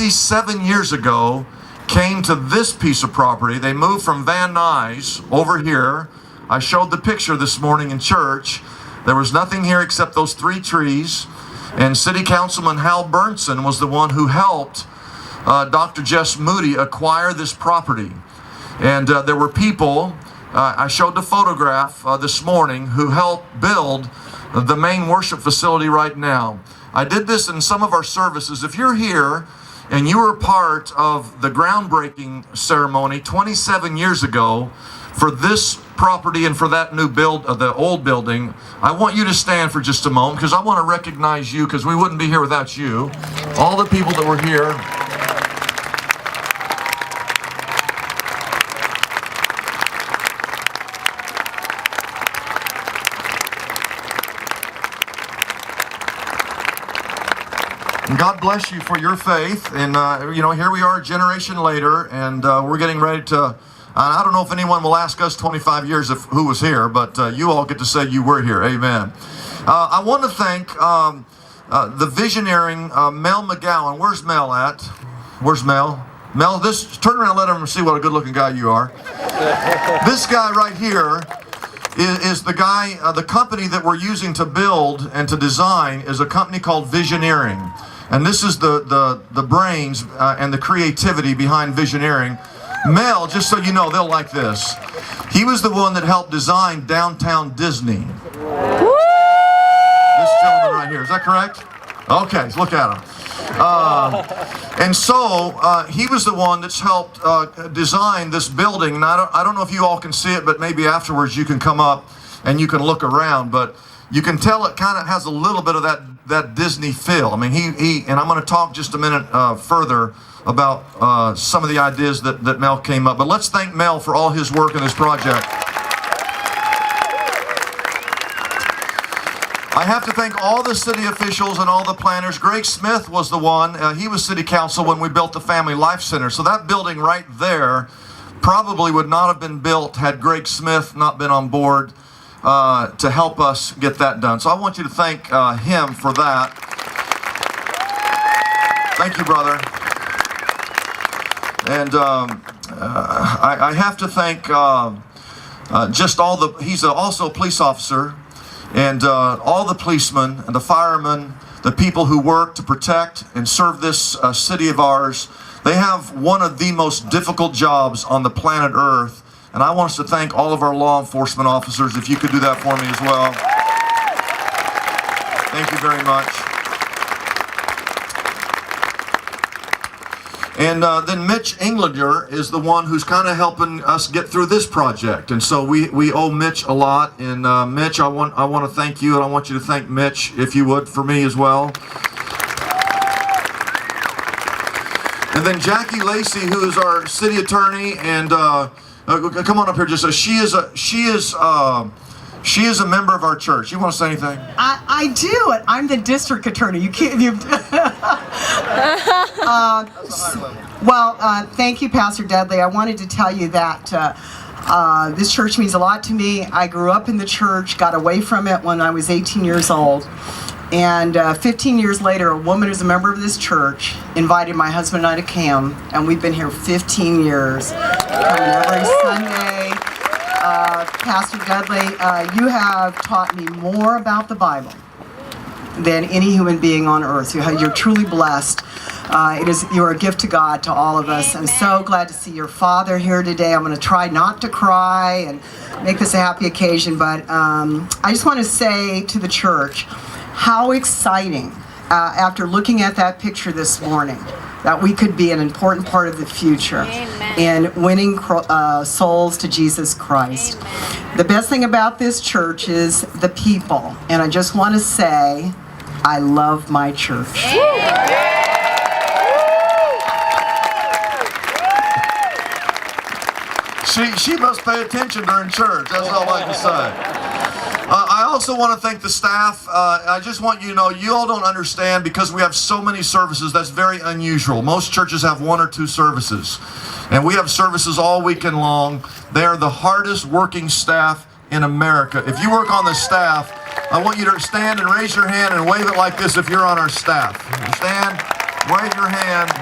27 years ago came to this piece of property. They moved from Van Nuys over here. I showed the picture this morning in church. There was nothing here except those 3 trees. And City Councilman Hal Burnson was the one who helped Dr. Jess Moody acquire this property. And there were people, I showed the photograph this morning, who helped build the main worship facility right now. I did this in some of our services. If you're here and you were part of the groundbreaking ceremony 27 years ago for this property and for that new the old building, I want you to stand for just a moment, because I want to recognize you, because we wouldn't be here without you. All the people that were here. God bless you for your faith. And here we are a generation later, and we're getting ready to, I don't know if anyone will ask us 25 years who was here, but you all get to say you were here. Amen. I want to thank the visionary Mel McGowan. Where's Mel at? Where's Mel? Mel, turn around and let him see what a good-looking guy you are. This guy right here is the guy, the company that we're using to build and to design is a company called Visioneering. And this is the brains and the creativity behind Visioneering. Mel, just so you know, they'll like this. He was the one that helped design Downtown Disney. This gentleman right here, is that correct? Okay, look at him. And so he was the one that's helped design this building. And I don't know if you all can see it, but maybe afterwards you can come up and you can look around. But you can tell it kind of has a little bit of that Disney feel. I mean, he and I'm going to talk just a minute further about some of the ideas that Mel came up. But let's thank Mel for all his work in this project. I have to thank all the city officials and all the planners. Greg Smith was the one. He was city council when we built the Family Life Center. So that building right there probably would not have been built had Greg Smith not been on board to help us get that done. So I want you to thank him for that. Thank you, brother. And I have to thank just all the, he's also a police officer, and all the policemen and the firemen, the people who work to protect and serve this city of ours. They have one of the most difficult jobs on the planet Earth. And I want us to thank all of our law enforcement officers. If you could do that for me as well. Thank you very much. And then Mitch Englander is the one who's kind of helping us get through this project. And so we owe Mitch a lot. And Mitch, I want to thank you, and I want you to thank Mitch, if you would, for me as well. And then Jackie Lacey, who is our city attorney, and come on up here. Just she is a member of our church. You want to say anything? I do. I'm the district attorney. You can't. Thank you, Pastor Dudley. I wanted to tell you that this church means a lot to me. I grew up in the church, got away from it when I was 18 years old. And 15 years later, a woman who's a member of this church invited my husband and I to CAM, and we've been here 15 years. Coming every Sunday. Pastor Dudley, you have taught me more about the Bible than any human being on earth. You're truly blessed. You're a gift to God, to all of us. I'm so glad to see your father here today. I'm going to try not to cry and make this a happy occasion, but I just want to say to the church, how exciting, after looking at that picture this morning, that we could be an important part of the future. Amen. In winning souls to Jesus Christ. Amen. The best thing about this church is the people, and I just want to say, I love my church. She must pay attention during church. That's all I can say. I also want to thank the staff. I just want you to know, you all don't understand, because we have so many services. That's very unusual. Most churches have 1 or 2 services, and we have services all weekend long. They are the hardest working staff in America. If you work on the staff, I want you to stand and raise your hand and wave it like this if you're on our staff. Stand, wave your hand.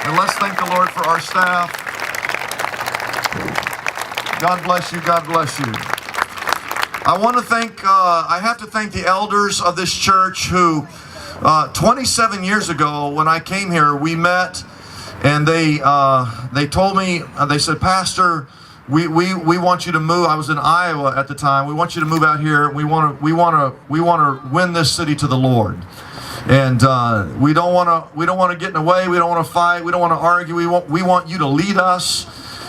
And let's thank the Lord for our staff. God bless you. God bless you. I want to thank, I have to thank the elders of this church who, 27 years ago when I came here, we met and they told me, they said, Pastor, we want you to move. I was in Iowa at the time. We want you to move out here. We want to win this city to the Lord. And we don't want to get in the way. We don't want to fight. We don't want to argue. We want you to lead us,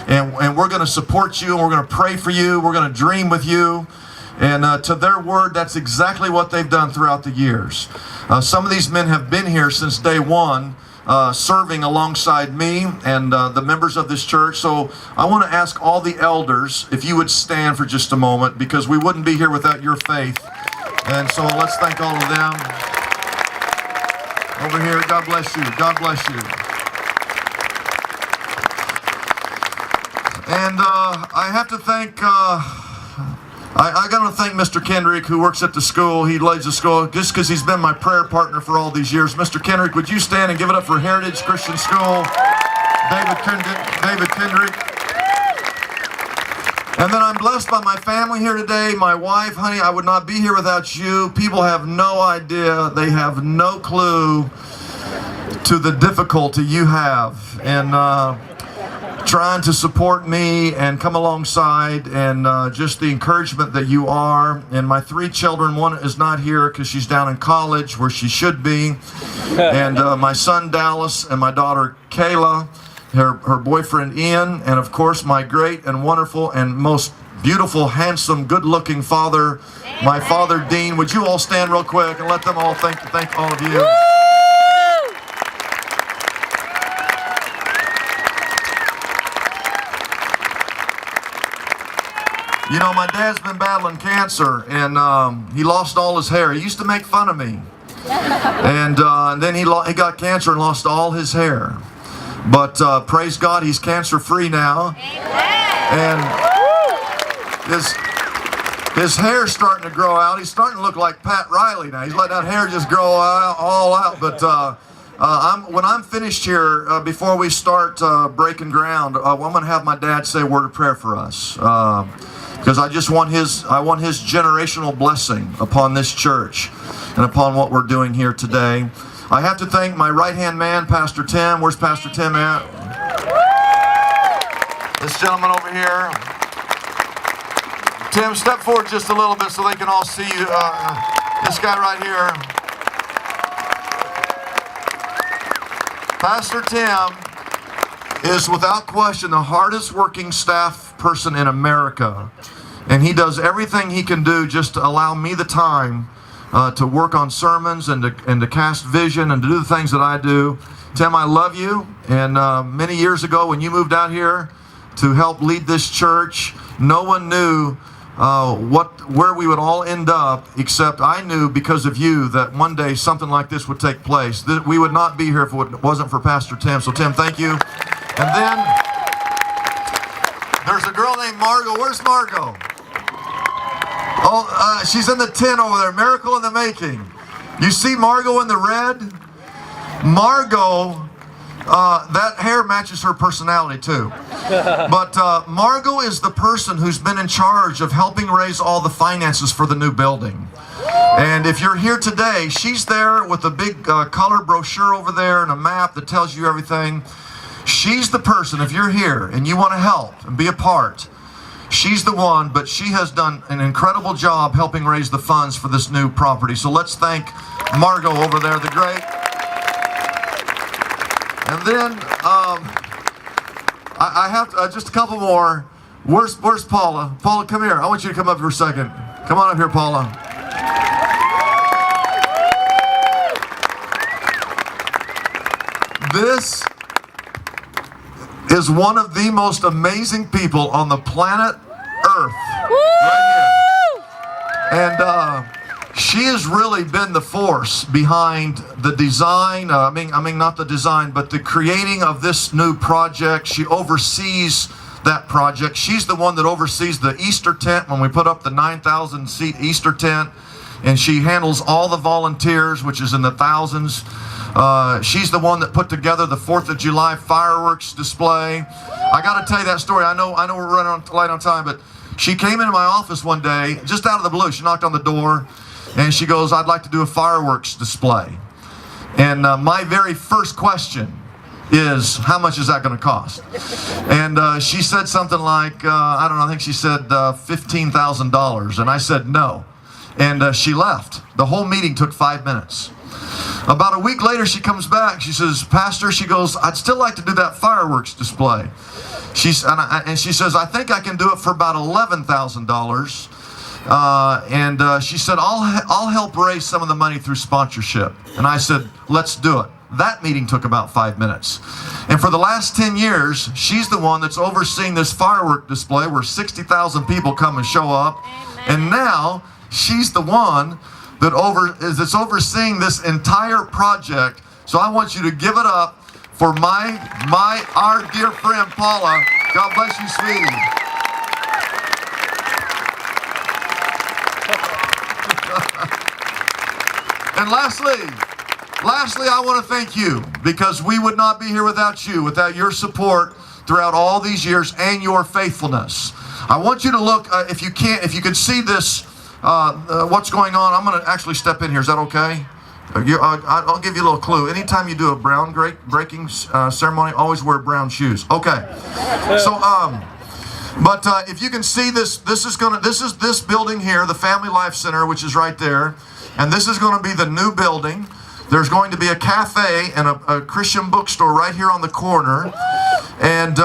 and we're going to support you, and we're going to pray for you. We're going to dream with you. And to their word, that's exactly what they've done throughout the years. Some of these men have been here since day one, serving alongside me and the members of this church. So I want to ask all the elders if you would stand for just a moment, because we wouldn't be here without your faith. And so let's thank all of them. Over here, God bless you. God bless you. And I have to thank, I got to thank Mr. Kendrick, who works at the school. He leads the school just because he's been my prayer partner for all these years. Mr. Kendrick, would you stand and give it up for Heritage Christian School? David Kendrick. And then I'm blessed by my family here today. My wife, honey, I would not be here without you. People have no idea. They have no clue to the difficulty you have in trying to support me and come alongside, and just the encouragement that you are. And my 3 children, one is not here because she's down in college where she should be. And my son Dallas and my daughter Kayla, her boyfriend Ian, and of course my great and wonderful and most beautiful, handsome, good-looking father, my father Dean. Would you all stand real quick and let them all thank all of you. You know, my dad's been battling cancer, and he lost all his hair. He used to make fun of me. And then he got cancer and lost all his hair. But praise God, he's cancer-free now. And his hair's starting to grow out. He's starting to look like Pat Riley now. He's letting that hair just grow all out. But when I'm finished here, before we start breaking ground, I'm going to have my dad say a word of prayer for us. Because I want his generational blessing upon this church and upon what we're doing here today. I have to thank my right-hand man, Pastor Tim. Where's Pastor Tim at? This gentleman over here. Tim, step forward just a little bit so they can all see you. This guy right here. Pastor Tim is without question the hardest working staff person in America. And he does everything he can do just to allow me the time to work on sermons and to cast vision and to do the things that I do. Tim, I love you. And many years ago when you moved out here to help lead this church, no one knew where we would all end up, except I knew because of you that one day something like this would take place. We would not be here if it wasn't for Pastor Tim. So Tim, thank you. And then there's a girl named Margot. Where's Margot? Oh, she's in the tent over there. Miracle in the making. You see Margot in the red? Margot, that hair matches her personality too. But Margot is the person who's been in charge of helping raise all the finances for the new building. And if you're here today, she's there with a big color brochure over there and a map that tells you everything. She's the person, if you're here and you want to help and be a part, she's the one, but she has done an incredible job helping raise the funds for this new property. So let's thank Margot over there, the great. And then I have just a couple more. Where's Paula? Paula, come here. I want you to come up for a second. Come on up here, Paula. This is one of the most amazing people on the planet Earth. Right here. And she has really been the force behind the design, I mean not the design, but the creating of this new project. She oversees that project. She's the one that oversees the Easter tent when we put up the 9,000 seat Easter tent. And she handles all the volunteers, which is in the thousands. She's the one that put together the 4th of July fireworks display. I got to tell you that story. I know we're running light on time, but she came into my office one day, just out of the blue. She knocked on the door, and she goes, "I'd like to do a fireworks display." And my very first question is, how much is that going to cost? And she said something like, I don't know, I think she said $15,000. And I said no. And she left. The whole meeting took 5 minutes. About a week later, she comes back. She says, "Pastor," she goes, "I'd still like to do that fireworks display." She says, "I think I can do it for about $11,000. She said, I'll help raise some of the money through sponsorship." And I said, "Let's do it." That meeting took about 5 minutes. And for the last 10 years, she's the one that's overseeing this firework display where 60,000 people come and show up. Amen. And now she's the one that's overseeing this entire project. So I want you to give it up for our dear friend Paula. God bless you, sweetie. And lastly, I want to thank you, because we would not be here without you, without your support throughout all these years and your faithfulness. I want you to look, if you could see this, what's going on. I'm going to actually step in here. Is that okay? I'll give you a little clue. Anytime you do a brown breaking ceremony, always wear brown shoes. Okay. So, but if you can see this is this building here, the Family Life Center, which is right there, and this is going to be the new building. There's going to be a cafe and a Christian bookstore right here on the corner, and